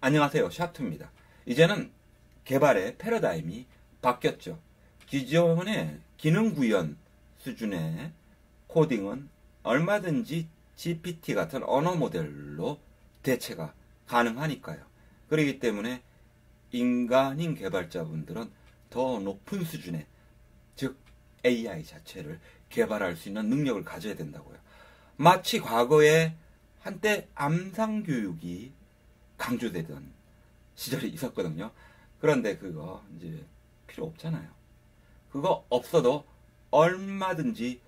안녕하세요, 샤투입니다. 이제는 개발의 패러다임이 바뀌었죠. 기존의 기능 구현 수준의 코딩은 얼마든지 GPT 같은 언어 모델로 대체가 가능하니까요. 그렇기 때문에 인간인 개발자분들은 더 높은 수준의, 즉 AI 자체를 개발할 수 있는 능력을 가져야 된다고요. 마치 과거에 한때 암상교육이 강조되던 시절이 있었거든요. 그런데 그거 이제 필요 없잖아요. 그거 없어도 얼마든지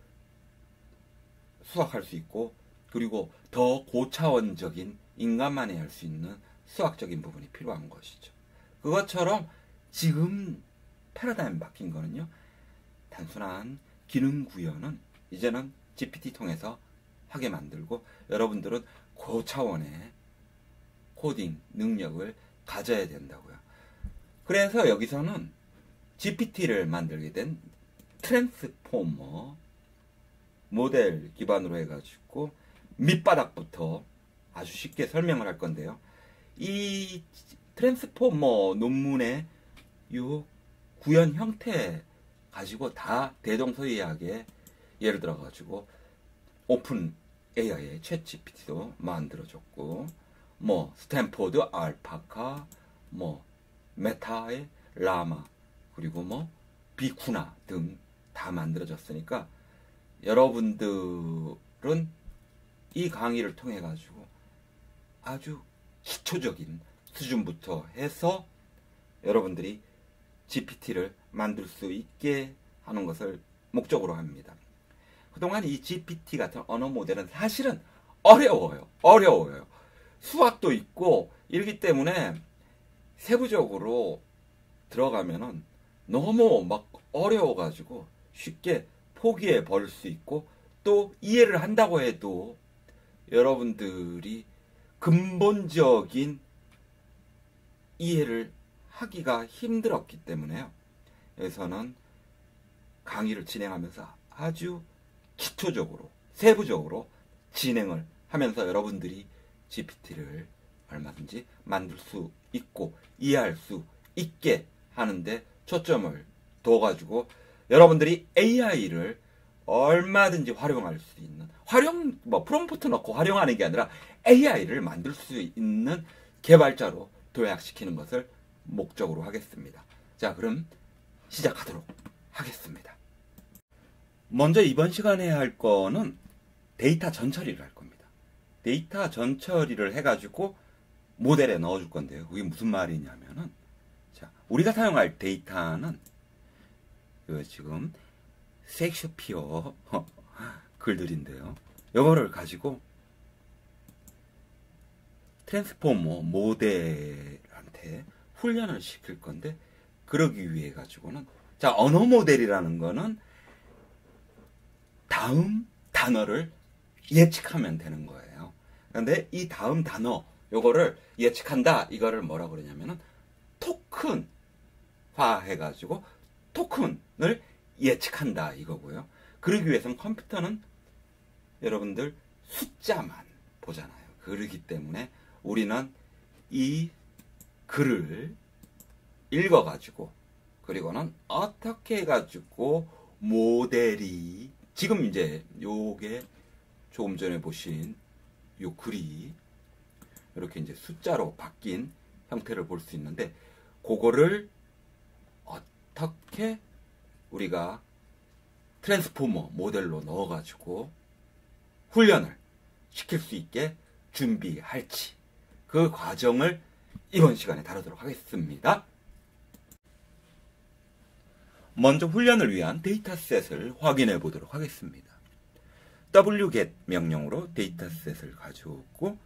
수학할 수 있고, 그리고 더 고차원적인 인간만이 할 수 있는 수학적인 부분이 필요한 것이죠. 그것처럼 지금 패러다임 바뀐 거는요, 단순한 기능 구현은 이제는 GPT 통해서 하게 만들고, 여러분들은 고차원의 코딩 능력을 가져야 된다고요. 그래서 여기서는 GPT를 만들게 된 트랜스포머 모델 기반으로 해가지고 밑바닥부터 아주 쉽게 설명을 할 건데요. 이 트랜스포머 논문의 요 구현 형태 가지고 다 대동소이하게, 예를 들어 가지고 오픈 AI의 챗 GPT도 만들어졌고, 뭐 스탠포드 알파카, 뭐 메타의 라마, 그리고 뭐 비쿠나 등 다 만들어졌으니까 여러분들은 이 강의를 통해 가지고 아주 기초적인 수준부터 해서 여러분들이 GPT를 만들 수 있게 하는 것을 목적으로 합니다. 그동안 이 GPT 같은 언어 모델은 사실은 어려워요. 수학도 있고 이러기 때문에 세부적으로 들어가면은 너무 막 어려워가지고 쉽게 포기해 버릴 수 있고, 또 이해를 한다고 해도 여러분들이 근본적인 이해를 하기가 힘들었기 때문에요. 여기서는 강의를 진행하면서 아주 기초적으로, 세부적으로 진행을 하면서 여러분들이 GPT를 얼마든지 만들 수 있고 이해할 수 있게 하는데 초점을 둬가지고, 여러분들이 AI를 얼마든지 활용할 수 있는, 프롬프트 넣고 활용하는 게 아니라 AI를 만들 수 있는 개발자로 도약시키는 것을 목적으로 하겠습니다. 자, 그럼 시작하도록 하겠습니다. 먼저 이번 시간에 할 거는 데이터 전처리를 할 겁니다. 데이터 전처리를 해가지고 모델에 넣어줄 건데요. 그게 무슨 말이냐면은, 자, 우리가 사용할 데이터는 지금 섹스피어 글들인데요. 이거를 가지고 트랜스포머 모델한테 훈련을 시킬 건데, 그러기 위해 가지고는, 자, 언어 모델이라는 거는 다음 단어를 예측하면 되는 거예요. 그런데 이 다음 단어, 요거를 예측한다, 이거를 뭐라 그러냐면은 토큰화 해가지고 토큰을 예측한다, 이거고요. 그러기 위해서는 컴퓨터는 여러분들 숫자만 보잖아요. 그러기 때문에 우리는 이 글을 읽어가지고, 그리고는 어떻게 해가지고 모델이, 지금 이제 요게 조금 전에 보신 요 글이 이렇게 이제 숫자로 바뀐 형태를 볼 수 있는데, 그거를 어떻게 우리가 트랜스포머 모델로 넣어가지고 훈련을 시킬 수 있게 준비할지, 그 과정을 이번 시간에 다루도록 하겠습니다. 먼저 훈련을 위한 데이터셋을 확인해 보도록 하겠습니다. wget 명령으로 데이터셋을 가져오고,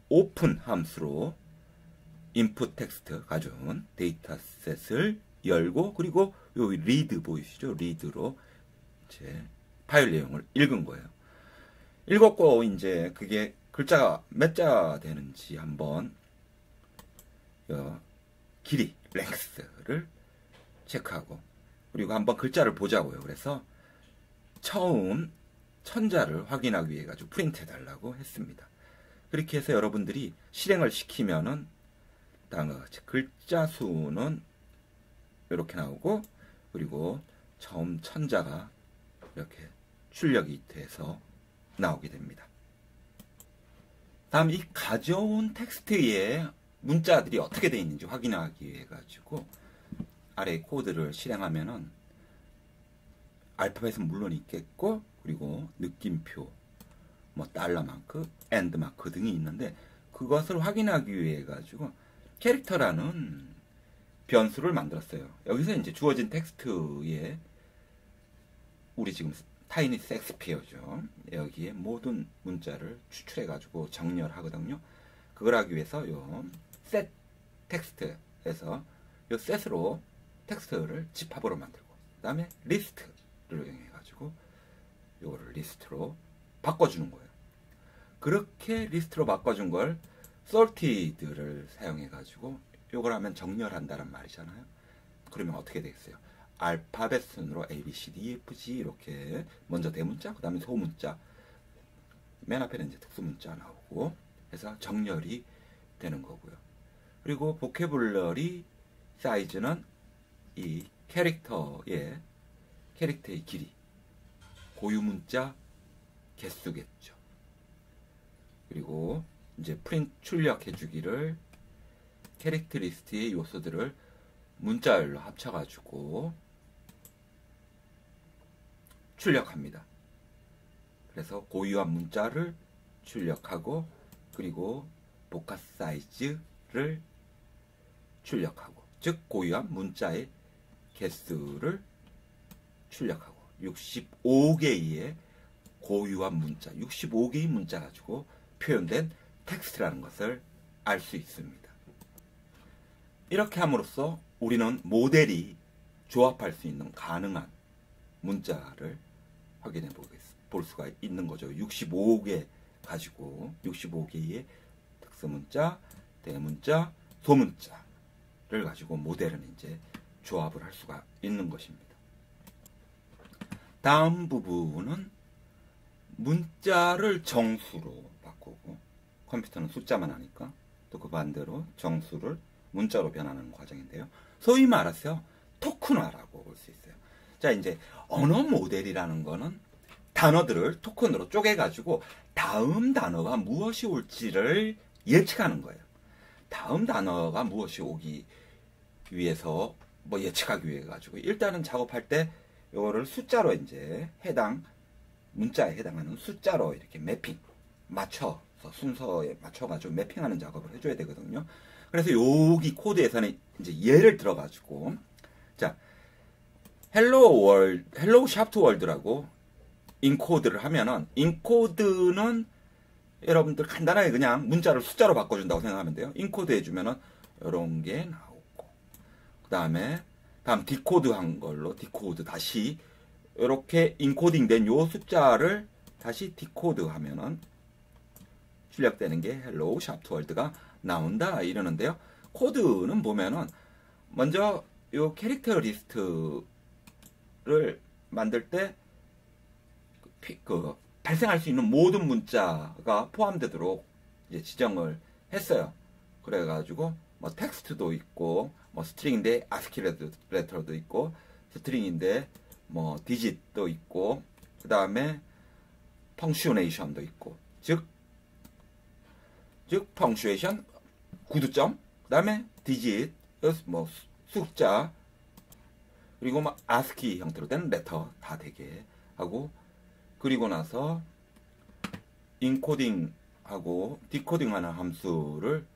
오픈 함수로 인풋 텍스트 가져온 데이터셋을 열고, 그리고 여기 리드 보이시죠? 리드로 이제 파일 내용을 읽은 거예요. 읽었고, 이제 그게 글자가 몇 자 되는지 한번 길이, 랭스를 체크하고, 그리고 한번 글자를 보자고요. 그래서 처음 1000자를 확인하기 위해 가지고 프린트 해달라고 했습니다. 그렇게 해서 여러분들이 실행을 시키면은 다음과 같이 글자 수는 이렇게 나오고, 그리고 처음 천자가 이렇게 출력이 돼서 나오게 됩니다. 다음 이 가져온 텍스트에 문자들이 어떻게 되어 있는지 확인하기 위해 가지고 아래 코드를 실행하면은 알파벳은 물론 있겠고, 그리고 느낌표, 뭐 달러마크, 엔드마크 등이 있는데, 그것을 확인하기 위해 가지고 캐릭터라는 변수를 만들었어요. 여기서 이제 주어진 텍스트에 우리 지금 타이니 섹스피어죠. 여기에 모든 문자를 추출해 가지고 정렬하거든요. 그걸 하기 위해서 요 셋 텍스트에서 요 셋으로 텍스트를 집합으로 만들고, 그 다음에 리스트를 이용해 가지고 요거를 리스트로 바꿔주는 거예요. 그렇게 리스트로 바꿔준 걸 sorted를 사용해 가지고 요걸 하면 정렬한다는 말이잖아요. 그러면 어떻게 되겠어요? 알파벳 순으로 A, B, C, D, E, F, G 이렇게 먼저 대문자, 그 다음에 소문자, 맨 앞에는 이제 특수문자 나오고 해서 정렬이 되는 거고요. 그리고 보캐블러리 사이즈는 이 캐릭터의 길이, 고유문자 개수겠죠. 그리고 이제 프린트 출력해 주기를 캐릭터리스트의 요소들을 문자열로 합쳐가지고 출력합니다. 그래서 고유한 문자를 출력하고, 그리고 복합 사이즈를 출력하고, 즉 고유한 문자의 개수를 출력하고, 65개의 고유한 문자, 65개의 문자 가지고 표현된 텍스트라는 것을 알 수 있습니다. 이렇게 함으로써 우리는 모델이 조합할 수 있는 가능한 문자를 확인해 볼 수가 있는 거죠. 65개 가지고 65개의 특수문자, 대문자, 소문자를 가지고 모델은 이제 조합을 할 수가 있는 것입니다. 다음 부분은 문자를 정수로 바꾸고, 컴퓨터는 숫자만 하니까 또 그 반대로 정수를 문자로 변하는 과정인데요. 소위 말해서 토큰화라고 볼 수 있어요. 자, 이제 언어 모델이라는 거는 단어들을 토큰으로 쪼개가지고 다음 단어가 무엇이 올지를 예측하는 거예요. 다음 단어가 무엇이 오기 위해서 뭐 예측하기 위해 가지고 일단은 작업할 때 이거를 숫자로 이제 해당 문자에 해당하는 숫자로 이렇게 매핑 맞춰서 순서에 맞춰가지고 매핑하는 작업을 해줘야 되거든요. 그래서 여기 코드에서는 이제 예를 들어가지고, 자, 헬로우 샤프트 월드라고 인코드를 하면은, 인코드는 여러분들 간단하게 그냥 문자를 숫자로 바꿔준다고 생각하면 돼요. 인코드 해주면은 이런 게 나오고, 그 다음 디코드 한 걸로 디코드 다시 이렇게 인코딩 된 요 숫자를 다시 디코드 하면은 출력되는 게 헬로우 샤프트 월드가 나온다 이러는데요. 코드는 보면은 먼저 요 캐릭터 리스트를 만들 때 발생할 수 있는 모든 문자가 포함되도록 이제 지정을 했어요. 그래가지고 뭐 텍스트도 있고, 뭐 스트링인데 아스키 레터도 있고, 스트링인데 뭐 디짓도 있고, 그 다음에 펑슈네이션도 있고, 즉 펑슈에이션 구두점, 그 다음에 디짓, 뭐 숫자, 그리고 막 아스키 형태로 된 레터 다 되게 하고, 그리고 나서 인코딩하고 디코딩하는 함수를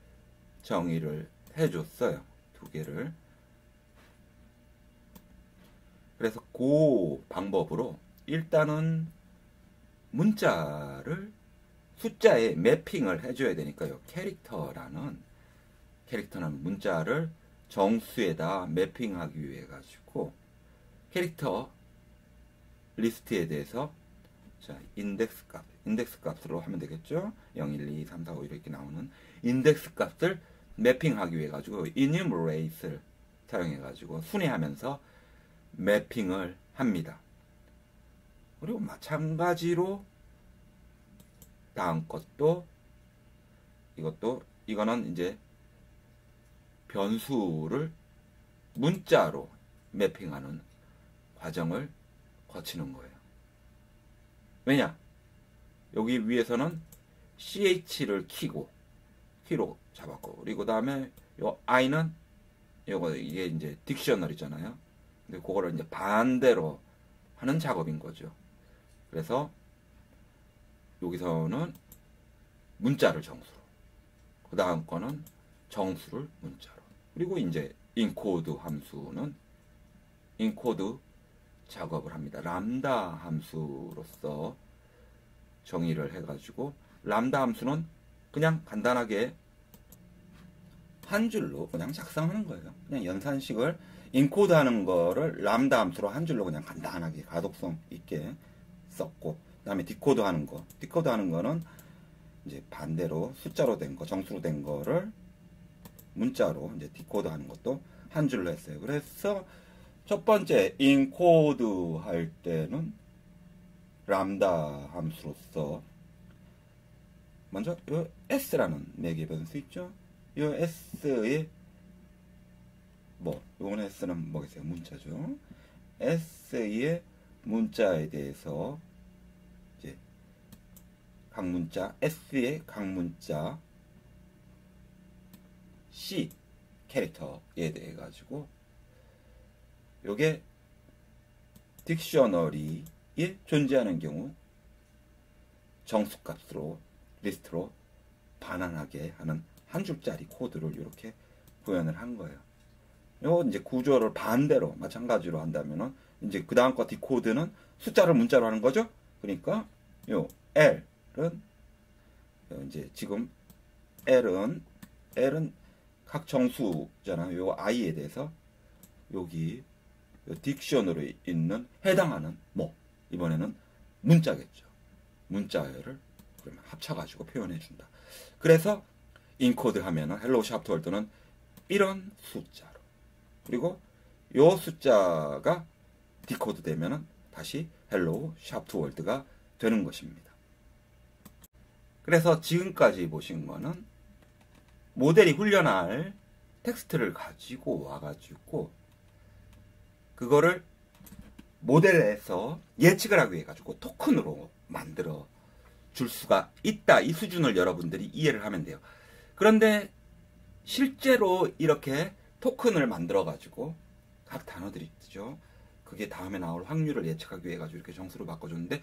정의를 해줬어요. 두 개를. 그래서 그 방법으로 일단은 문자를 숫자에 매핑을 해줘야 되니까요. 캐릭터는 문자를 정수에다 매핑하기 위해 가지고 캐릭터 리스트에 대해서 자, 인덱스 값으로 하면 되겠죠. 0, 1, 2, 3, 4, 5 이렇게 나오는 인덱스 값을 매핑하기 위해 가지고 enumerate를 사용해 가지고 순회하면서 매핑을 합니다. 그리고 마찬가지로 다음 것도 이거는 이제 변수를 문자로 매핑하는 과정을 거치는 거예요. 왜냐? 여기 위에서는 ch를 키로 잡았고, 그리고 다음에 요 i는 이게 이제 딕셔너리잖아요. 근데 그거를 이제 반대로 하는 작업인 거죠. 그래서 여기서는 문자를 정수로, 그 다음 거는 정수를 문자로, 그리고 이제 인코드 함수는 인코드 작업을 합니다. 람다 함수로서 정의를 해가지고, 람다 함수는 그냥 간단하게 한 줄로 그냥 작성하는 거예요. 그냥 연산식을 인코드 하는 거를 람다 함수로 한 줄로 그냥 간단하게 가독성 있게 썼고, 그 다음에 디코드 하는 거는 이제 반대로 숫자로 된 거, 정수로 된 거를 문자로 이제 디코드 하는 것도 한 줄로 했어요. 그래서 첫 번째 인코드 할 때는 람다 함수로서 먼저 이 s라는 매개 변수 있죠. 이 s의 이번 s는 뭐겠어요? 문자죠. s의 문자에 대해서 이제 각 문자 s의 각 문자 c 캐릭터에 대해 가지고 요게 딕셔너리에 존재하는 경우 정수값으로 리스트로 반환하게 하는 한 줄짜리 코드를 이렇게 구현을 한 거예요. 요 이제 구조를 반대로 마찬가지로 한다면은 이제 그 다음 거 디코드는 숫자를 문자로 하는 거죠. 그러니까 요 L은 이제 지금 L은 각 정수잖아요. 요 I에 대해서 여기 딕셔너리에 있는 해당하는 이번에는 문자겠죠. 문자를 그러면 합쳐가지고 표현해 준다. 그래서 인코드 하면은 헬로우 샤프트 월드는 이런 숫자로, 그리고 요 숫자가 디코드 되면은 다시 헬로우 샤프트 월드가 되는 것입니다. 그래서 지금까지 보신 거는 모델이 훈련할 텍스트를 가지고 와가지고 그거를 모델에서 예측을 하기 위해 가지고 토큰으로 만들어 줄 수가 있다. 이 수준을 여러분들이 이해를 하면 돼요. 그런데 실제로 이렇게 토큰을 만들어 가지고 각 단어들이 있죠. 그게 다음에 나올 확률을 예측하기 위해 가지고 이렇게 정수로 바꿔줬는데,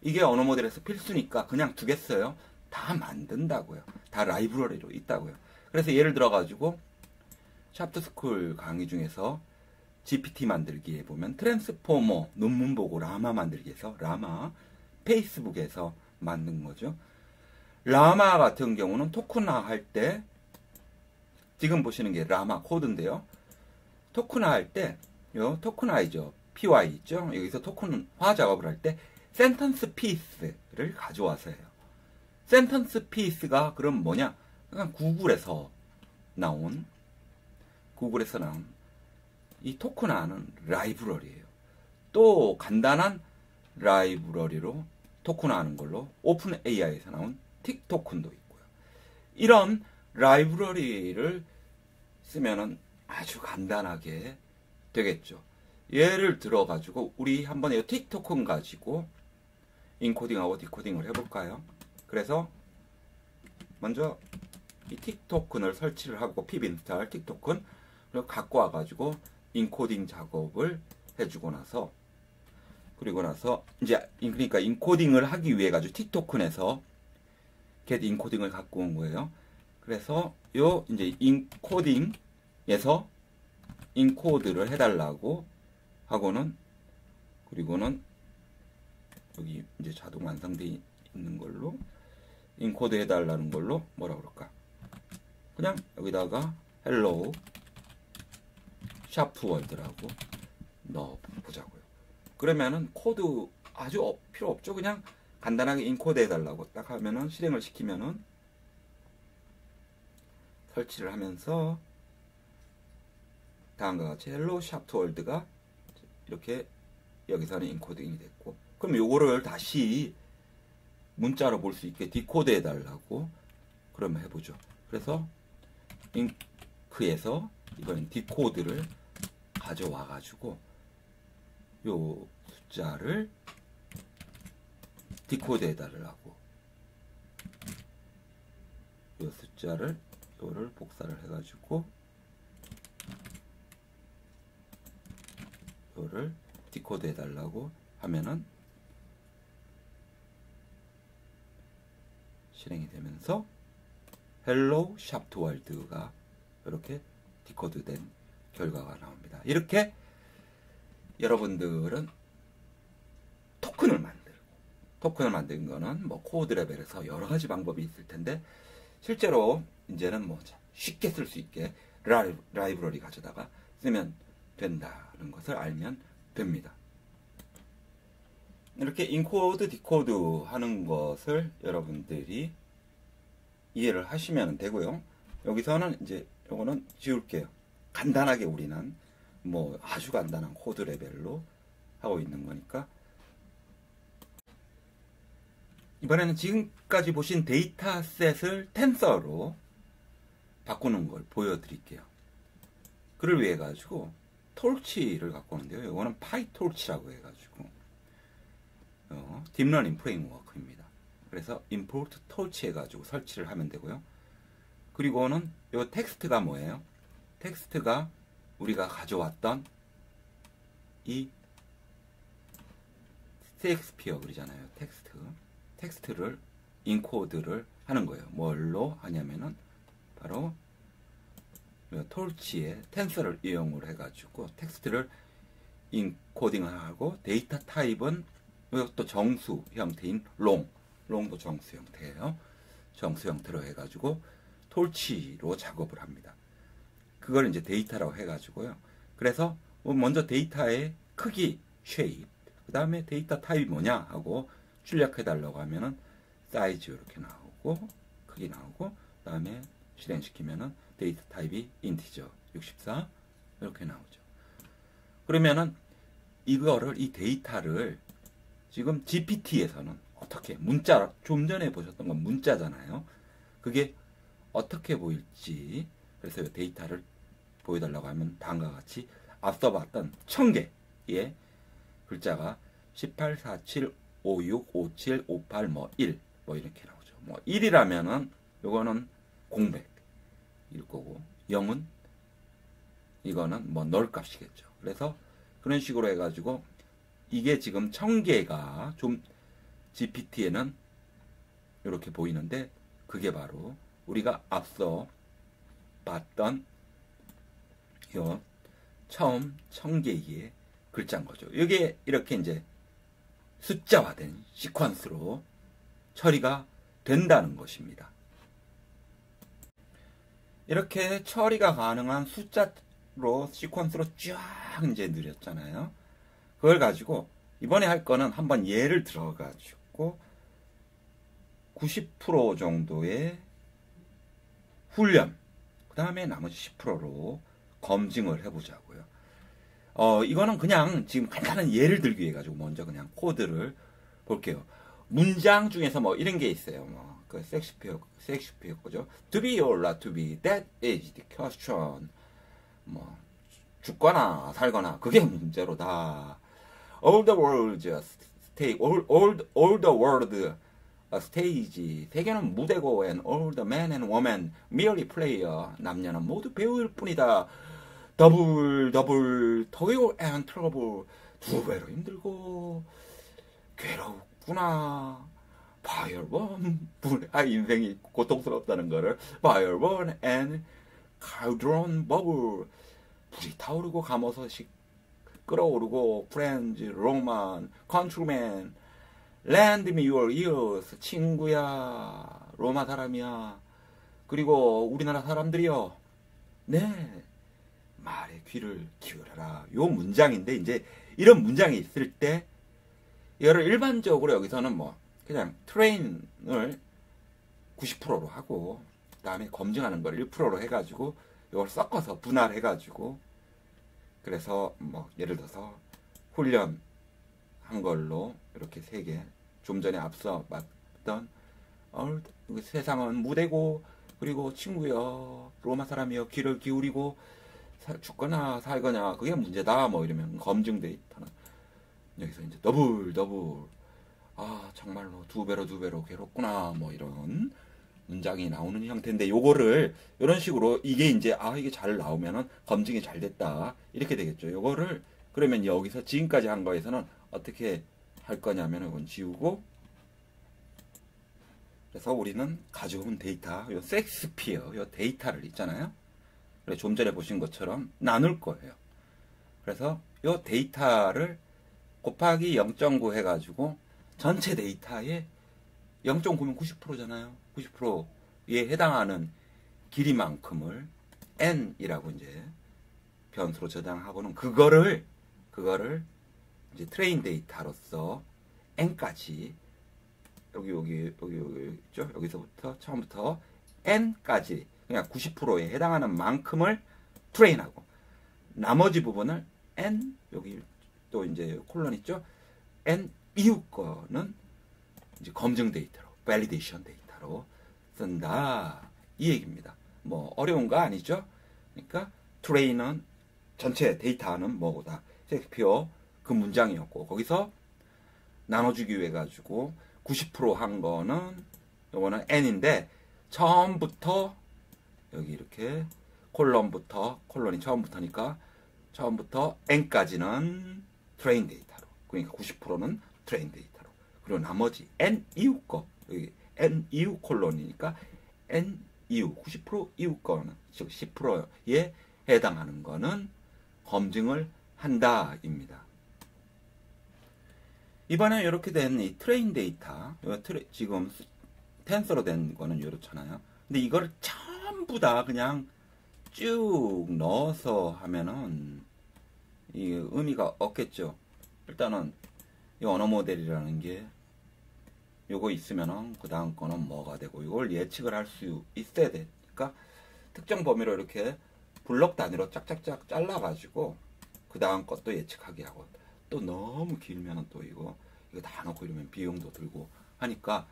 이게 언어 모델에서 필수니까 그냥 두겠어요? 다 만든다고요. 다 라이브러리로 있다고요. 그래서 예를 들어 가지고 샤프트스쿨 강의 중에서 GPT 만들기에 보면 트랜스포머 논문 보고 라마 만들기에서 라마 페이스북에서 만든 거죠. 라마 같은 경우는 토큰화 할 때 지금 보시는 게 라마 코드인데요. 토큰화 할 때 요 토큰화이죠. PY 있죠. 여기서 토큰화 작업을 할 때 센턴스 피스를 가져와서 해요. 센턴스 피스가 그럼 뭐냐? 그냥 구글에서 나온 이 토큰화는 라이브러리예요. 또 간단한 라이브러리로 토큰화하는 걸로 오픈 AI에서 나온 틱 토큰도 있고요. 이런 라이브러리를 쓰면은 아주 간단하게 되겠죠. 예를 들어 가지고 우리 한번 이 틱 토큰 가지고 인코딩하고 디코딩을 해볼까요? 그래서 먼저 이 틱 토큰을 설치를 하고 pip install 틱 토큰 그리고 갖고 와가지고 인코딩 작업을 해주고 나서, 그리고 나서 이제 그러니까 인코딩을 하기 위해 가지고 틱 토큰에서 get 인코딩을 갖고 온 거예요. 그래서 요 이제 인코딩에서 인코드를 해달라고 하고는, 그리고는 여기 이제 자동 완성되어 있는 걸로 인코드 해달라는 걸로 뭐라 그럴까? 그냥 여기다가 헬로우 샤프 월드라고 넣어보자고요. 그러면은 코드 아주 필요 없죠. 그냥 간단하게 인코드 해달라고 딱 하면은 실행을 시키면은 설치를 하면서 다음과 같이 헬로우 샤프 월드가 이렇게 여기서는 인코딩이 됐고, 그럼 요거를 다시 문자로 볼 수 있게 디코드 해달라고 그러면 해보죠. 그래서 마크에서 이번엔 디코드를 가져와 가지고 요 숫자를 디코드에 달라고 요 숫자를 요를 복사를 해 가지고 요를 디코드 해달라고 하면은 실행이 되면서 헬로 샵트 월드가 이렇게 디코드된 결과가 나옵니다. 이렇게 여러분들은 토큰을 만든 거는 뭐 코드 레벨에서 여러 가지 방법이 있을 텐데 실제로 이제는 뭐 쉽게 쓸 수 있게 라이브러리 가져다가 쓰면 된다는 것을 알면 됩니다. 이렇게 인코드, 디코드 하는 것을 여러분들이 이해를 하시면 되고요. 여기서는 이제 요거는 지울게요. 간단하게 우리는 뭐 아주 간단한 코드 레벨로 하고 있는 거니까. 이번에는 지금까지 보신 데이터셋을 텐서로 바꾸는 걸 보여드릴게요. 그를 위해 가지고 톨치를 갖고 오는데요. 이거는 파이톨치라고 해가지고 딥러닝 프레임워크입니다. 그래서 import torch 해가지고 설치를 하면 되고요. 그리고는 이 텍스트가 뭐예요? 텍스트가 우리가 가져왔던 이 셰익스피어 그러잖아요. 텍스트를 인코드를 하는 거예요. 뭘로 하냐면은 바로 톨치의 텐서를 이용을 해가지고 텍스트를 인코딩하고 데이터 타입은 또 정수 형태인 롱도 정수 형태예요. 정수 형태로 해가지고 톨치로 작업을 합니다. 그걸 이제 데이터라고 해가지고요. 그래서 먼저 데이터의 크기, 쉐입, 그 다음에 데이터 타입이 뭐냐 하고 출력해달라고 하면은 사이즈 이렇게 나오고 크기 나오고 그 다음에 실행시키면은 데이터 타입이 인티저 64 이렇게 나오죠. 그러면은 이 데이터를 지금 GPT에서는 어떻게 문자 좀 전에 보셨던 건 문자잖아요. 그게 어떻게 보일지 그래서 이 데이터를 보여달라고 하면 다음과 같이 앞서 봤던 1000개의 글자가 18, 47, 56, 57, 58, 1 이렇게 나오죠. 1이라면은 요거는 공백 일 거고 0은 이거는 널 값이겠죠. 그래서 그런 식으로 해가지고 이게 지금 1000개가 좀 GPT에는 이렇게 보이는데 그게 바로 우리가 앞서 봤던 요 처음 1000개의 글자인 거죠. 이게 이렇게 이제 숫자화된 시퀀스로 처리가 된다는 것입니다. 이렇게 처리가 가능한 숫자로 시퀀스로 쫙 이제 느렸잖아요. 그걸 가지고 이번에 할 거는 한번 예를 들어 가지고 90% 정도의 훈련, 그 다음에 나머지 10%로 검증을 해보자고요. 이거는 그냥 지금 간단한 예를 들기 위해 가지고 먼저 그냥 코드를 볼게요. 문장 중에서 뭐 이런 게 있어요. 그 셰익스피어 거죠. To be or not to be, that is the question. 죽거나 살거나 그게 문제로다. All the world stage, all the world stage. 세계는 무대고 and all the men and women merely player. 남녀는 모두 배우일 뿐이다. 더블 toil and trouble. 두 배로 힘들고 괴롭구나. fireburn, 인생이 고통스럽다는 거를 fireburn and cauldron bubble. 불이 타오르고 감어서씩 끓어오르고 friends, Roman, countrymen, lend me your ears. 친구야, 로마 사람이야. 그리고 우리나라 사람들이요. 네, 말에 귀를 기울여라. 요 문장인데 이제 이런 문장이 있을 때 이거를 일반적으로 여기서는 그냥 트레인을 90%로 하고 그 다음에 검증하는 걸 1%로 해가지고 이걸 섞어서 분할해가지고 그래서 예를 들어서 훈련한 걸로 이렇게 3개 좀 전에 앞서 봤던 세상은 무대고 그리고 친구여 로마 사람이여 귀를 기울이고 죽거나 살거나 그게 문제다 뭐 이러면 검증 데이터는 여기서 이제 더블 아 정말로 두 배로 괴롭구나 뭐 이런 문장이 나오는 형태인데 요거를 이런 식으로 이게 이제 이게 잘 나오면은 검증이 잘 됐다 이렇게 되겠죠. 요거를 그러면 여기서 지금까지 한 거에서는 어떻게 할 거냐면 이건 지우고 그래서 우리는 가져온 데이터 요 섹스피어 요 데이터를 있잖아요. 그래서 좀 전에 보신 것처럼 나눌 거예요. 그래서 요 데이터를 곱하기 0.9 해가지고 전체 데이터의 0.9면 90%잖아요. 90%에 해당하는 길이만큼을 n이라고 이제 변수로 저장하고는 그거를 이제 트레인 데이터로서 n까지 여기 있죠? 여기서부터 처음부터 n까지 그냥 90%에 해당하는 만큼을 트레인하고 나머지 부분을 n 여기 또 이제 콜론 있죠? n 이후 거는 이제 검증 데이터로 밸리데이션 데이터로 쓴다 이 얘기입니다. 뭐 어려운 거 아니죠? 그러니까 트레인은 전체 데이터는 뭐다 셰익스피어 그 문장이었고 거기서 나눠주기 위해 가지고 90%한 거는 요거는 n인데 처음부터 여기 이렇게 콜론이 처음부터니까 처음부터 n까지는 트레인 데이터로 그러니까 90%는 트레인 데이터로 그리고 나머지 n 이후 거 여기 n 이후 콜론이니까 n 이후 90% 이후 거는 즉 10%에 해당하는 거는 검증을 한다입니다. 이번에 이렇게 된 이 트레인 데이터 지금 텐서로 된 거는 이렇잖아요. 근데 이걸 전부 다 그냥 쭉 넣어서 하면은 이 의미가 없겠죠. 일단은 이 언어 모델이라는 게 요거 있으면은 그 다음 거는 뭐가 되고 이걸 예측을 할 수 있어야 되니까 특정 범위로 이렇게 블록 단위로 짝짝짝 잘라 가지고 그 다음 것도 예측하게 하고 또 너무 길면은 또 이거 다 넣고 이러면 비용도 들고 하니까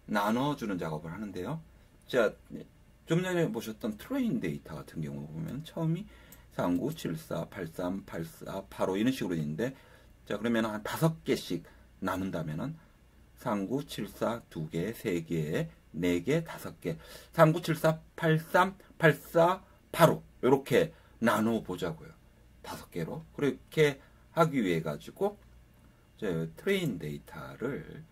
나눠주는 작업을 하는데요. 자, 좀 전에 보셨던 트레인 데이터 같은 경우 보면 처음이 39, 74, 83, 84, 85 이런 식으로 있는데 자 그러면 한 5개씩 나눈다면은 39, 74 2개, 3개, 4개, 5개 39, 74, 83, 84, 85 이렇게 나눠 보자고요. 5개로 그렇게 하기 위해 가지고 트레인 데이터를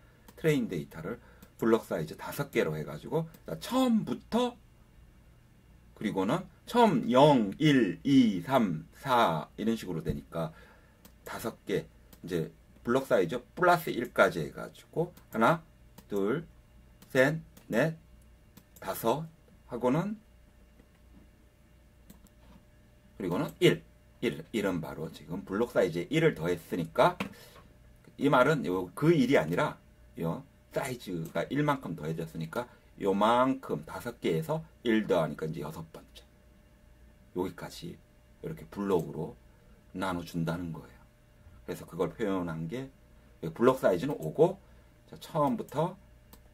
블록 사이즈 5개로 해가지고 처음부터 그리고는 처음 0, 1, 2, 3, 4 이런 식으로 되니까 5개 이제 블록 사이즈 플러스 1까지 해가지고 하나, 둘, 셋, 넷, 5 하고는 그리고는 1은 바로 지금 블록 사이즈에 1을 더했으니까 이 말은 그 1이 아니라 요 사이즈가 1만큼 더해졌으니까 요만큼 5개에서 1 더하니까 이제 6번째 여기까지 이렇게 블록으로 나눠준다는 거예요. 그래서 그걸 표현한 게 블록 사이즈는 5고 처음부터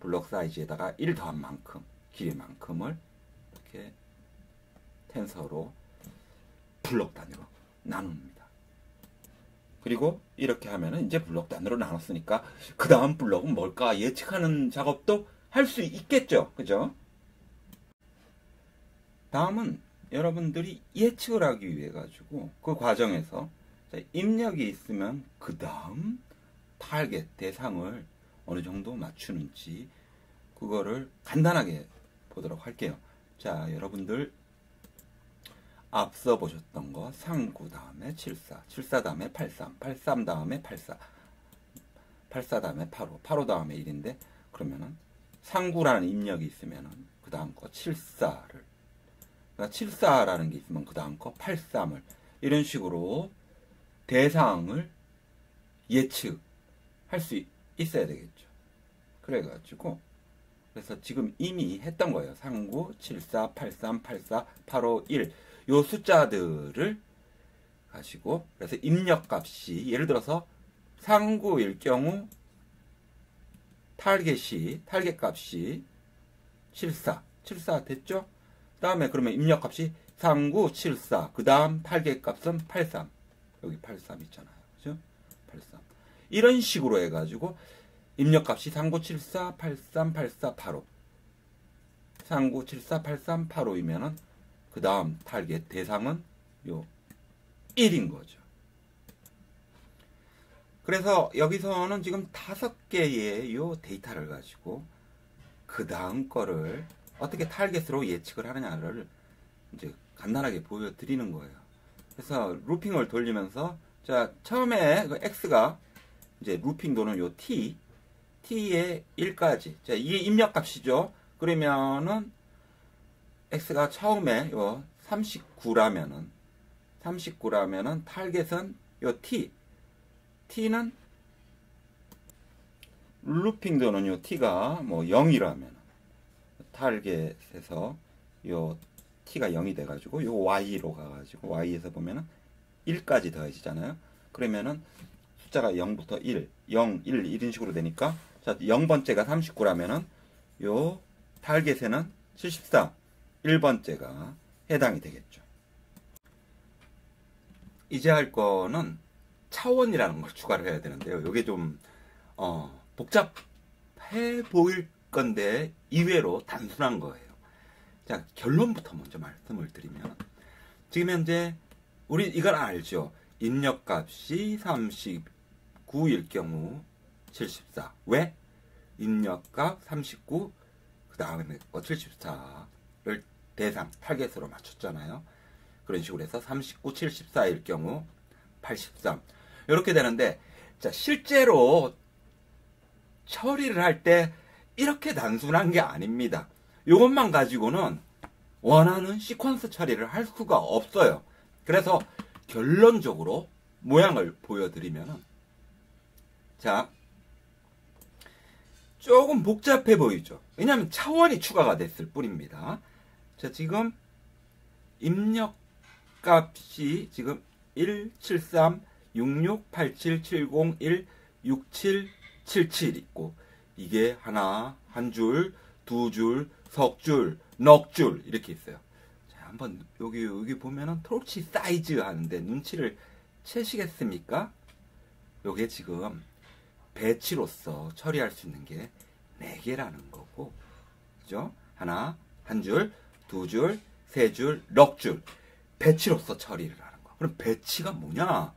블록 사이즈에다가 1 더한 만큼 길이만큼을 이렇게 텐서로 블록 단위로 나눕니다. 그리고 이렇게 하면은 이제 블록 단위로 나눴으니까 그 다음 블록은 뭘까 예측하는 작업도 할 수 있겠죠. 그죠? 다음은 여러분들이 예측을 하기 위해 가지고 그 과정에서 입력이 있으면 그 다음 타겟 대상을 어느 정도 맞추는지 그거를 간단하게 보도록 할게요. 자, 여러분들 앞서 보셨던 거 39 다음에 74, 74 다음에 83, 83 다음에 84, 84 다음에 85, 85 다음에 1인데 그러면은 39라는 입력이 있으면은 그 다음 거 74를 그러니까 74라는 게 있으면 그 다음 거 83을 이런 식으로 대상을 예측할 수 있어야 되겠죠. 그래가지고 그래서 지금 이미 했던 거예요. 39, 74, 83, 84, 85, 1 요 숫자들을 가지고 그래서 입력 값이 예를 들어서 39일 경우 타겟 값이 74 74 됐죠? 다음에 그러면 입력값이 3974. 그 다음 탈get값은 83. 여기 83 있잖아요. 그죠? 83. 이런 식으로 해가지고 입력값이 3974, 83, 84, 85. 3974, 83, 85이면은 그 다음 탈겟 대상은 요 1인 거죠. 그래서 여기서는 지금 5개의 요 데이터를 가지고 그 다음 거를 어떻게 타겟으로 예측을 하느냐를 이제 간단하게 보여드리는 거예요. 그래서 루핑을 돌리면서 자 처음에 그 x가 이제 루핑 도는 요 t의 1까지 자 이게 입력값이죠. 그러면은 x가 처음에 요 39라면은 타겟은 요 t는 루핑 도는 요 t가 뭐 0이라면 타겟에서 요 t가 0이 돼가지고 요 y로 가가지고 y에서 보면은 1까지 더해지잖아요. 그러면은 숫자가 0부터 1, 0, 1 이런 식으로 되니까 자 0번째가 39라면은 요 타겟에는 74, 1번째가 해당이 되겠죠. 이제 할 거는 차원이라는 걸 추가를 해야 되는데요. 이게 좀 복잡해 보일 건데 의외로 단순한 거예요. 자, 결론부터 먼저 말씀을 드리면 지금 현재 우리 이걸 알죠. 입력값이 39일 경우 74. 왜? 입력값 39, 그 다음에 74를 대상 타겟으로 맞췄잖아요. 그런 식으로 해서 39, 74일 경우 83. 이렇게 되는데, 자, 실제로 처리를 할 때 이렇게 단순한 게 아닙니다. 이것만 가지고는 원하는 시퀀스 처리를 할 수가 없어요. 그래서 결론적으로 모양을 보여드리면은, 자, 조금 복잡해 보이죠. 왜냐하면 차원이 추가가 됐을 뿐입니다. 자, 지금 입력값이 지금 173 6687 701 6777 있고 이게 하나, 한 줄, 두 줄, 석 줄, 넉 줄 이렇게 있어요. 자, 한번 여기 보면은 토치 사이즈 하는데 눈치를 채시겠습니까? 요게 지금 배치로서 처리할 수 있는 게 4개라는 거고, 그죠? 하나, 한 줄, 두 줄, 세 줄, 넉 줄. 배치로서 처리를 하는 거. 그럼 배치가 뭐냐?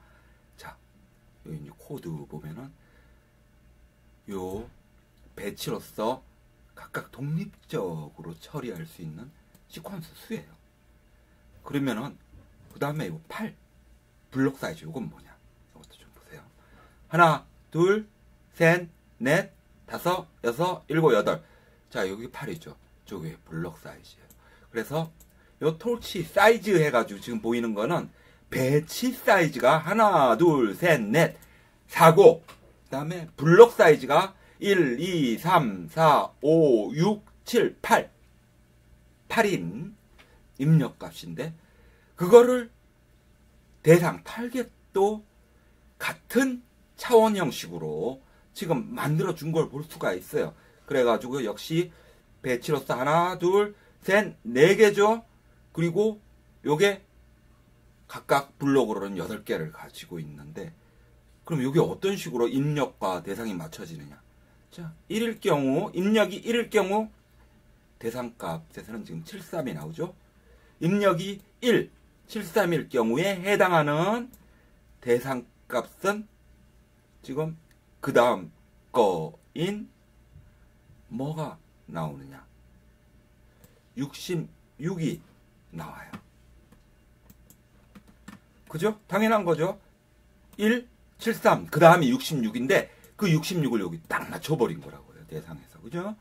자, 여기 이제 코드 보면은, 요 배치로서 각각 독립적으로 처리할 수 있는 시퀀스 수예요. 그러면은, 그 다음에 요 8, 블록 사이즈, 요건 뭐냐? 이것도 좀 보세요. 하나, 둘, 셋, 넷, 다섯, 여섯, 일곱, 여덟. 자, 여기 8이죠. 저게 블록 사이즈예요. 그래서 요 톨치 사이즈 해가지고 지금 보이는 거는 배치 사이즈가 하나, 둘, 셋, 넷, 4고 그 다음에 블록 사이즈가 1, 2, 3, 4, 5, 6, 7, 8. 8인 입력값인데 그거를 대상 타겟도 같은 차원 형식으로 지금 만들어 준 걸 볼 수가 있어요. 그래가지고 역시 배치로서 하나, 둘, 셋, 4개죠. 그리고 요게 각각 블록으로는 8개를 가지고 있는데 그럼 요게 어떤 식으로 입력과 대상이 맞춰지느냐. 자, 1일 경우, 입력이 1일 경우 대상값에서는 지금 73이 나오죠. 입력이 1, 73일 경우에 해당하는 대상값은 지금 그 다음 거인 뭐가 나오느냐. 66이 나와요. 그죠? 당연한 거죠. 1, 73, 그 다음이 66인데 그 66을 여기 딱 맞춰버린 거라고요. 대상에서. 그죠?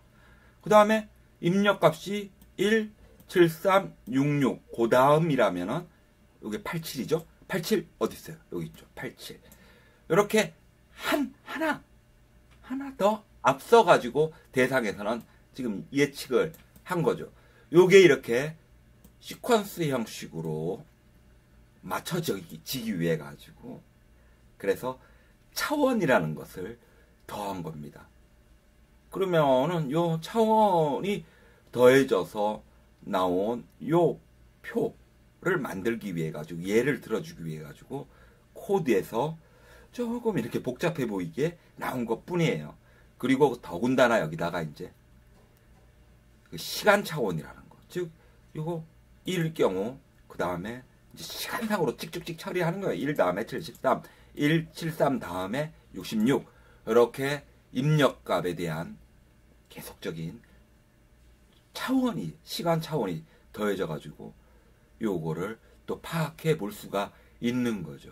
그 다음에 입력값이 1, 73, 66, 그 다음이라면은 여기 87이죠? 87 어디 있어요? 여기 있죠. 87. 이렇게 하나 더 앞서가지고 대상에서는 지금 예측을 한 거죠. 요게 이렇게 시퀀스 형식으로 맞춰지기 위해 가지고 그래서 차원이라는 것을 더한 겁니다. 그러면은 요 차원이 더해져서 나온 요 표를 만들기 위해 가지고 예를 들어주기 위해 가지고 코드에서 조금 이렇게 복잡해 보이게 나온 것 뿐이에요. 그리고 더군다나 여기다가 이제 그 시간 차원이라는 거. 즉, 이거 1일 경우, 그 다음에 이제 시간상으로 찍찍찍 처리하는 거예요. 1 다음에 73, 173 다음에 66. 이렇게 입력값에 대한 계속적인 차원이, 시간 차원이 더해져가지고 요거를 또 파악해 볼 수가 있는 거죠.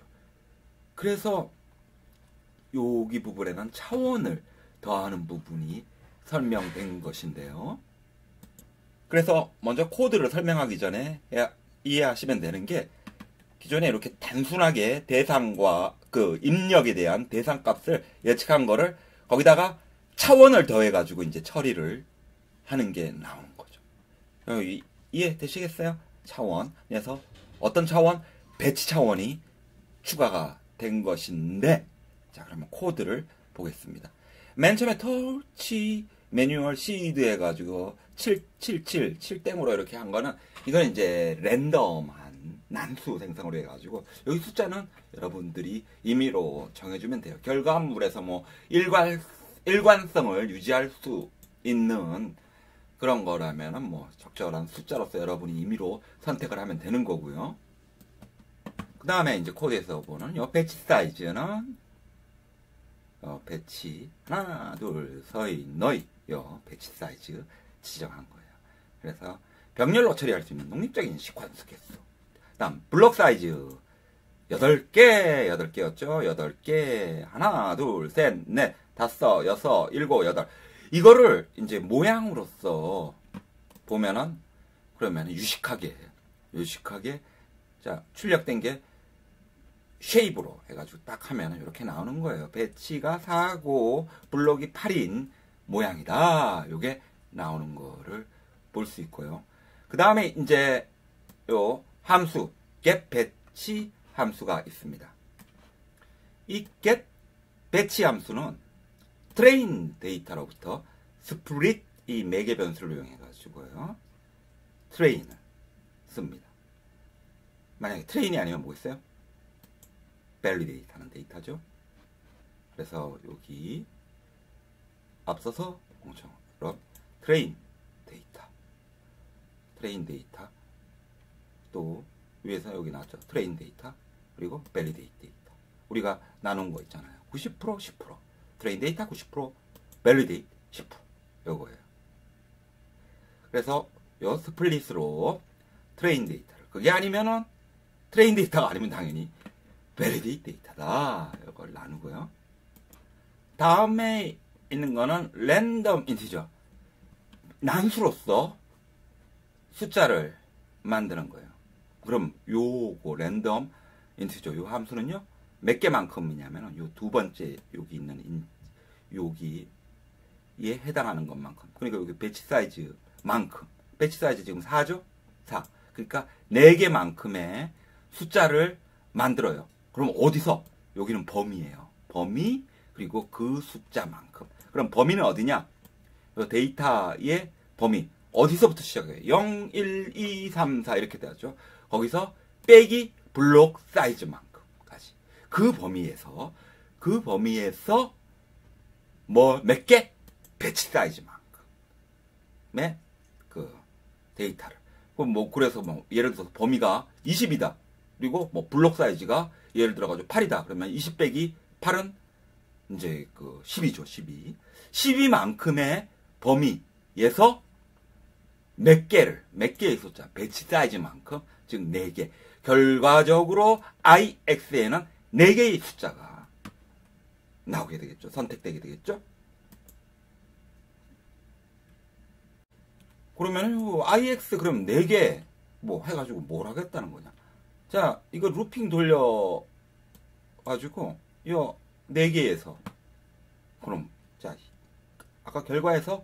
그래서 여기 부분에는 차원을 더하는 부분이 설명된 것인데요. 그래서 먼저 코드를 설명하기 전에 이해하시면 되는 게 기존에 이렇게 단순하게 대상과 그 입력에 대한 대상값을 예측한 거를 거기다가 차원을 더해가지고 이제 처리를 하는 게 나오는 거죠. 이해되시겠어요? 차원. 그래서 어떤 차원? 배치 차원이 추가가 된 것인데, 자, 그러면 코드를 보겠습니다. 맨 처음에 터치 매뉴얼 시드 해가지고 777, 7땡으로 이렇게 한 거는, 이건 이제 랜덤한 난수 생성으로 해가지고, 여기 숫자는 여러분들이 임의로 정해주면 돼요. 결과물에서 뭐 일관성을 유지할 수 있는 그런 거라면은 뭐 적절한 숫자로서 여러분이 임의로 선택을 하면 되는 거고요. 그 다음에 이제 코드에서 보는 요 배치 사이즈는 배치 하나 둘 서이 너희 요 배치 사이즈 지정한 거예요. 그래서 병렬로 처리할 수 있는 독립적인 시퀀스 개수. 다음 블록 사이즈 8개였죠. 8개 하나 둘 셋 넷 다섯 여섯 일곱 여덟. 이거를 이제 모양으로서 보면은 그러면 유식하게 자 출력된 게 쉐입으로 해가지고 딱 하면 이렇게 나오는 거예요. 배치가 4고 블록이 8인 모양이다. 요게 나오는 거를 볼 수 있고요. 그 다음에 이제 요 함수 get 배치 함수가 있습니다. 이 get 배치 함수는 트레인 데이터로부터 스프릿 이 매개 변수를 이용해 가지고요. 트레인을 씁니다. 만약에 트레인이 아니면 뭐 있어요? 밸리데이트하는 데이터죠. 그래서 여기 앞서서 공정으로 트레인 데이터 또 위에서 여기 나왔죠. 트레인 데이터 그리고 밸리데이트 데이터 우리가 나눈 거 있잖아요. 90% 10% 트레인 데이터 90% 밸리데이트 10% 요거예요. 그래서 요 스플릿으로 트레인 데이터를 그게 아니면은 트레인 데이터가 아니면 당연히 밸리데이트 데이터다. 이걸 나누고요. 다음에 있는 거는 랜덤 인티저. 난수로서 숫자를 만드는 거예요. 그럼 요거 랜덤 인티저 요 함수는요. 몇 개만큼이냐면은 요 두 번째 여기 있는 여기에 해당하는 것만큼. 그러니까 여기 배치 사이즈만큼. 배치 사이즈 지금 4죠? 4. 그러니까 4개만큼의 숫자를 만들어요. 그럼 어디서? 여기는 범위예요. 범위 그리고 그 숫자만큼. 그럼 범위는 어디냐? 데이터의 범위. 어디서부터 시작해요? 0, 1, 2, 3, 4 이렇게 되죠. 거기서 빼기 블록 사이즈만큼까지. 그 범위에서 뭐 몇 개? 배치 사이즈만큼의 그 데이터를. 그래서 예를 들어서 범위가 20이다. 그리고 뭐 블록 사이즈가 예를 들어가지고 8이다. 그러면 20 빼기 8은 이제 그 12죠. 12. 12만큼의 범위에서 몇 개의 숫자, 배치 사이즈만큼, 즉 4개. 결과적으로 IX에는 4개의 숫자가 나오게 되겠죠. 선택되게 되겠죠. 그러면 IX 그럼 4개 뭐 해가지고 뭘 하겠다는 거냐. 자, 이거 루핑 돌려가지고 요 4개에서 그럼 자 아까 결과에서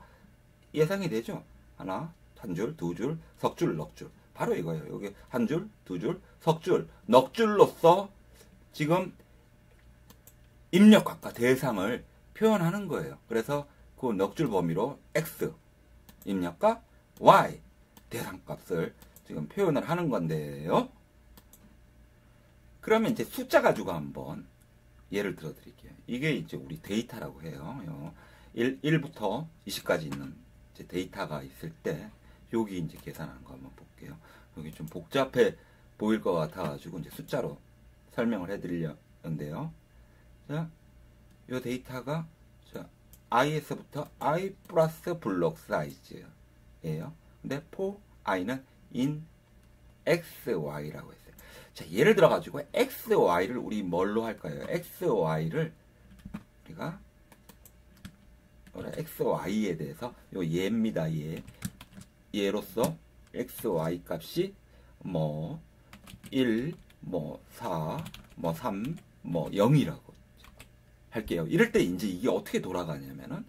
예상이 되죠. 하나, 한 줄, 두 줄, 석줄, 넉줄. 바로 이거예요. 여기 한 줄, 두 줄, 석줄, 넉줄로서 지금 입력값과 대상을 표현하는 거예요. 그래서 그 넉줄 범위로 X 입력값, y 대상값을 지금 표현을 하는 건데요. 그러면 이제 숫자 가지고 한번 예를 들어 드릴게요. 이게 이제 우리 데이터라고 해요. 1부터 20까지 있는 이제 데이터가 있을 때 여기 이제 계산하는 거 한번 볼게요. 여기 좀 복잡해 보일 것 같아가지고 이제 숫자로 설명을 해드리려는데요. 자, 이 데이터가 자, i에서부터 i 플러스 블록 사이즈예요. 근데 for i는 in xy라고 했어요. 자, 예를 들어 가지고 xy를 우리 뭘로 할까요? xy를 우리가 xy에 대해서 요 얘입니다. 얘로서 xy 값이 뭐 1, 뭐 4, 뭐 3, 뭐 0이라고 할게요. 이럴 때 이제 이게 어떻게 돌아가냐면은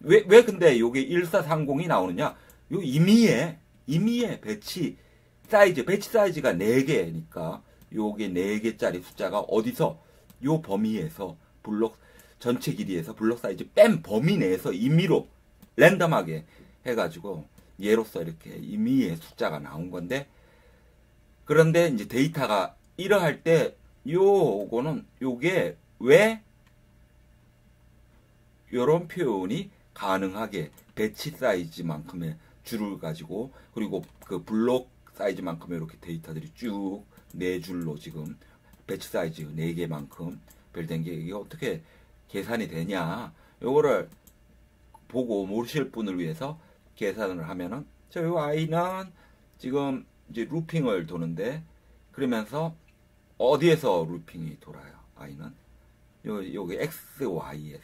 왜 근데 요게 1430이 나오느냐? 요 임의의 배치 사이즈가 4개니까 요게 4개짜리 숫자가 어디서 요 범위에서 블록 전체 길이에서 블록 사이즈 뺀 범위 내에서 임의로 랜덤하게 해가지고 얘로서 이렇게 임의의 숫자가 나온 건데, 그런데 이제 데이터가 이러할 때 요게 왜 요런 표현이 가능하게 배치 사이즈만큼의 줄을 가지고 그리고 그 블록 사이즈만큼의 이렇게 데이터들이 쭉 4줄로 지금 배치 사이즈 4개만큼 별된 게 이게 어떻게 계산이 되냐, 요거를 보고 모르실 분을 위해서 계산을 하면은 요 i는 지금 이제 루핑을 도는데, 그러면서 어디에서 루핑이 돌아요? i는 여기 xy에서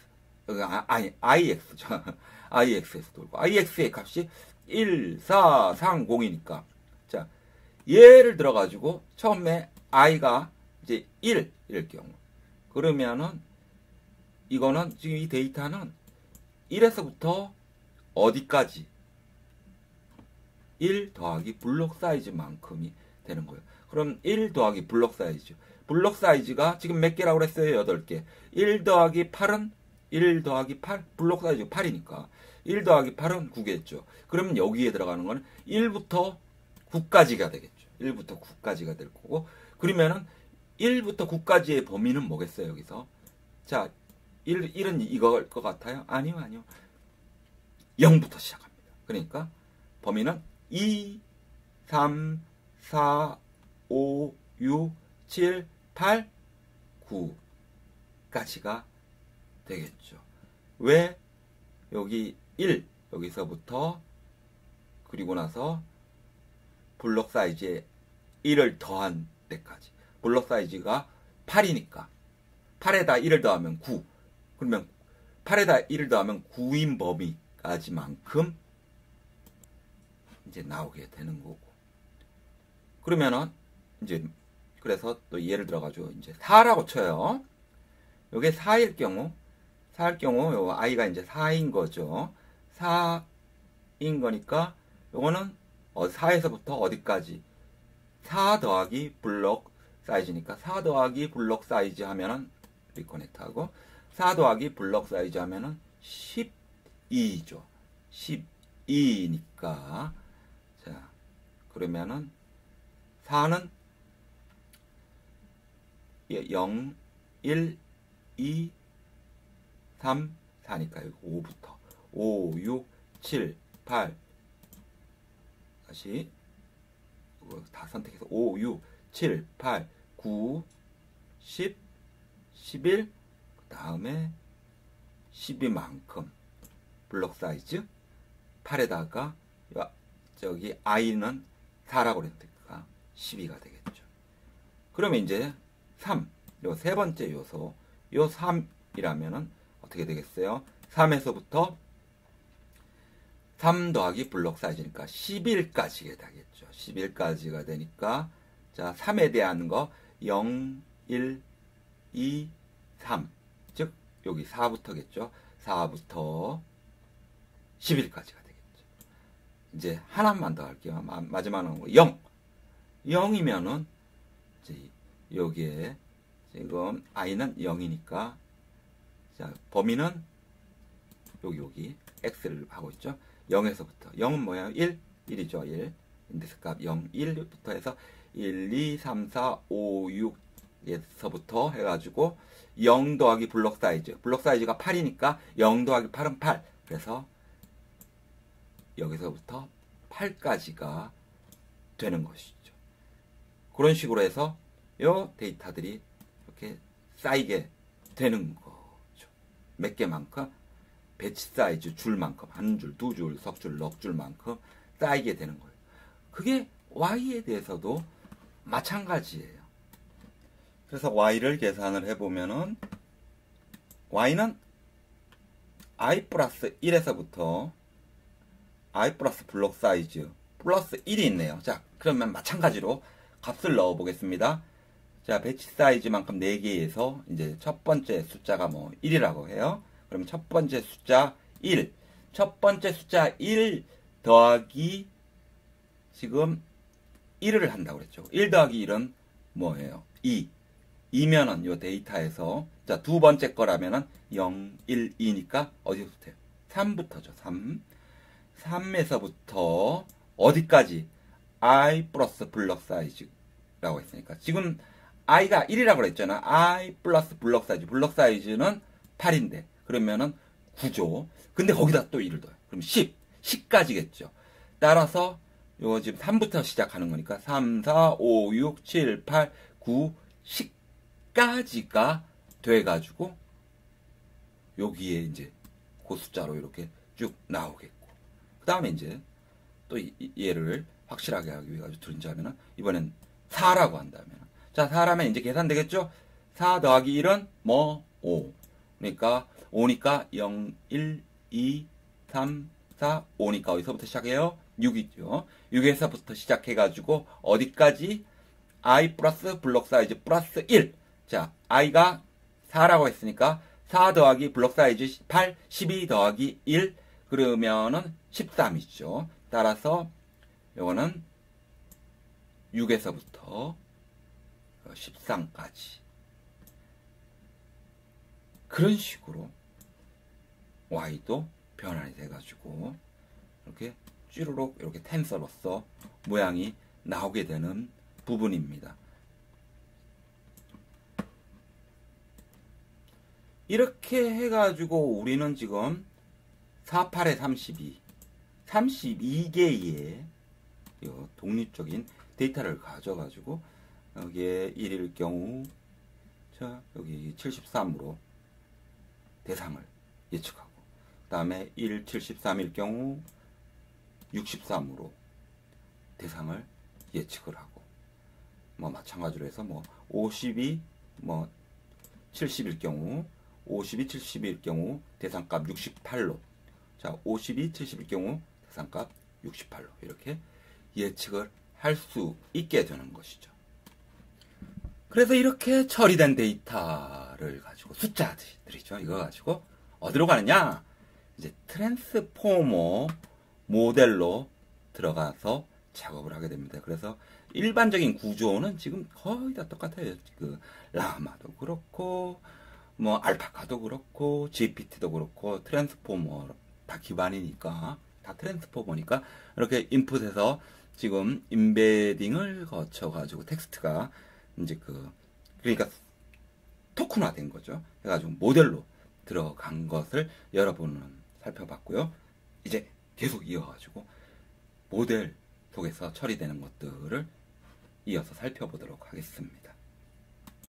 ix죠. ix에서 돌고 ix의 값이 1430이니까 자, 예를 들어 가지고 처음에 i가 이제 1일 경우, 그러면은 이거는 지금 이 데이터는 1에서부터 어디까지 1 더하기 블록 사이즈만큼이 되는 거예요. 그럼 1 더하기 블록 사이즈, 블록 사이즈가 지금 몇 개라고 그랬어요? 8개. 1 더하기 8은 1 더하기 8, 블록 사이즈가 8이니까 1 더하기 8은 9겠죠. 그러면 여기에 들어가는 거는 1부터 9까지가 되겠죠. 1부터 9까지가 될 거고, 그러면은 1부터 9까지의 범위는 뭐겠어요? 여기서 자, 1은 이거일 것 같아요? 아니요. 0부터 시작합니다. 그러니까 범위는 2, 3, 4, 5, 6, 7, 8, 9까지가 되겠죠. 왜? 여기 1, 여기서부터 그리고 나서 블록 사이즈에 1을 더한 때까지. 블록 사이즈가 8이니까 8에다 1을 더하면 9. 그러면 8에다 1을 더하면 9인 범위까지만큼 이제 나오게 되는 거고. 그러면은 이제 그래서 또 예를 들어 가지고 이제 4라고 쳐요. 요게 4일 경우 요 i가 이제 4인 거죠. 4인 거니까 요거는 4에서부터 어디까지? 4 더하기 블록 사이즈니까 4 더하기 블록 사이즈 하면은 리커넥트 하고 4 더하기 블록 사이즈 하면은 12죠. 12니까 자, 그러면은 4는 0, 1, 2, 3, 4니까 여기 5부터 5, 6, 7, 8 다시 이거 다 선택해서 5, 6, 7, 8, 9, 10, 11 그 다음에 12만큼 블록 사이즈 8에다가 저기 i는 4라고 그랬으니까 12가 되겠죠. 그러면 이제 3, 요 세 번째 요소, 요 3이라면은 어떻게 되겠어요? 3에서부터 3 더하기 블록 사이즈니까 11까지가 되겠죠. 11까지가 되니까 자, 3에 대한 거 0, 1, 2, 3. 즉 여기 4부터겠죠. 4부터 11까지가 되겠죠. 이제 하나만 더 할게요. 마지막으로 0. 0이면은 이제 여기에 지금 i는 0이니까 자, 범위는 여기 x를 하고 있죠. 0에서부터 0은 뭐예요? 1이죠. 1 인덱스 값 0, 1부터 해서 1, 2, 3, 4, 5, 6에서부터 해가지고 0 더하기 블록 사이즈가 8이니까 0 더하기 8은 8. 그래서 여기서부터 8까지가 되는 것이죠. 그런 식으로 해서 요 데이터들이 이렇게 쌓이게 되는 거죠. 몇 개만큼 배치 사이즈 줄만큼 한 줄, 두 줄, 석 줄, 넉 줄만큼 쌓이게 되는 거예요. 그게 Y에 대해서도 마찬가지예요. 그래서 Y를 계산을 해보면은 Y는 I 플러스 1에서부터 I 플러스 블록 사이즈 플러스 1이 있네요. 자, 그러면 마찬가지로 값을 넣어 보겠습니다. 자, 배치 사이즈만큼 4개에서 이제 첫 번째 숫자가 뭐 1이라고 해요. 그럼 첫 번째 숫자 1. 첫 번째 숫자 1 더하기 지금 1을 한다고 그랬죠. 1 더하기 1은 뭐예요? 2. 2면은 요 데이터에서 자, 두 번째 거라면은 0, 1, 2니까 어디서부터요? 3부터죠. 3. 3에서부터 어디까지? I 플러스 블록 사이즈라고 했으니까 지금 I가 1이라고 그랬잖아. I 플러스 블록 사이즈는 8인데 그러면은 9죠. 근데 거기다 또 1을 더해. 그럼 10까지겠죠. 따라서 요거 지금 3부터 시작하는 거니까 3, 4, 5, 6, 7, 8, 9, 10까지가 돼가지고 여기에 이제 그 숫자로 이렇게 쭉 나오겠고 그 다음에 이제 또 얘를 확실하게 하기 위해 가지고 들은자면은 이번엔 4라고 한다면 자 4라면 이제 계산되겠죠? 4 더하기 1은 뭐 5 그러니까 5니까 0, 1, 2, 3, 4, 5니까 어디서부터 시작해요? 6이죠. 6에서부터 시작해가지고 어디까지? I 플러스 블록 사이즈 플러스 1. 자, I가 4라고 했으니까 4 더하기 블록 사이즈 8, 12 더하기 1 그러면은 13이죠. 따라서 요거는 6에서부터 13까지 그런 식으로 Y도 변환이 돼가지고 이렇게 쭈루룩 이렇게 텐서로서 모양이 나오게 되는 부분입니다. 이렇게 해가지고 우리는 지금 48에 32 32개의 독립적인 데이터를 가져가지고 여기에 1일 경우 자 여기 73으로 대상을 예측하고 그 다음에 1, 73일 경우 63으로 대상을 예측을 하고 뭐 마찬가지로 해서 뭐 50이 뭐 70일 경우 50이 70일 경우 대상값 68로 자 50이 70일 경우 대상값 68로 이렇게 예측을 할 수 있게 되는 것이죠. 그래서 이렇게 처리된 데이터를 가지고 숫자들이죠. 이거 가지고 어디로 가느냐? 이제 트랜스포머 모델로 들어가서 작업을 하게 됩니다. 그래서 일반적인 구조는 지금 거의 다 똑같아요. 그 라마도 그렇고 뭐 알파카도 그렇고 GPT도 그렇고 트랜스포머 다 기반이니까 다 트랜스포머니까 이렇게 인풋해서 지금 임베딩을 거쳐 가지고 텍스트가 이제 그러니까 토큰화된 거죠. 해가지고 모델로 들어간 것을 여러분은 살펴봤고요. 이제 계속 이어가지고 모델 속에서 처리되는 것들을 이어서 살펴보도록 하겠습니다.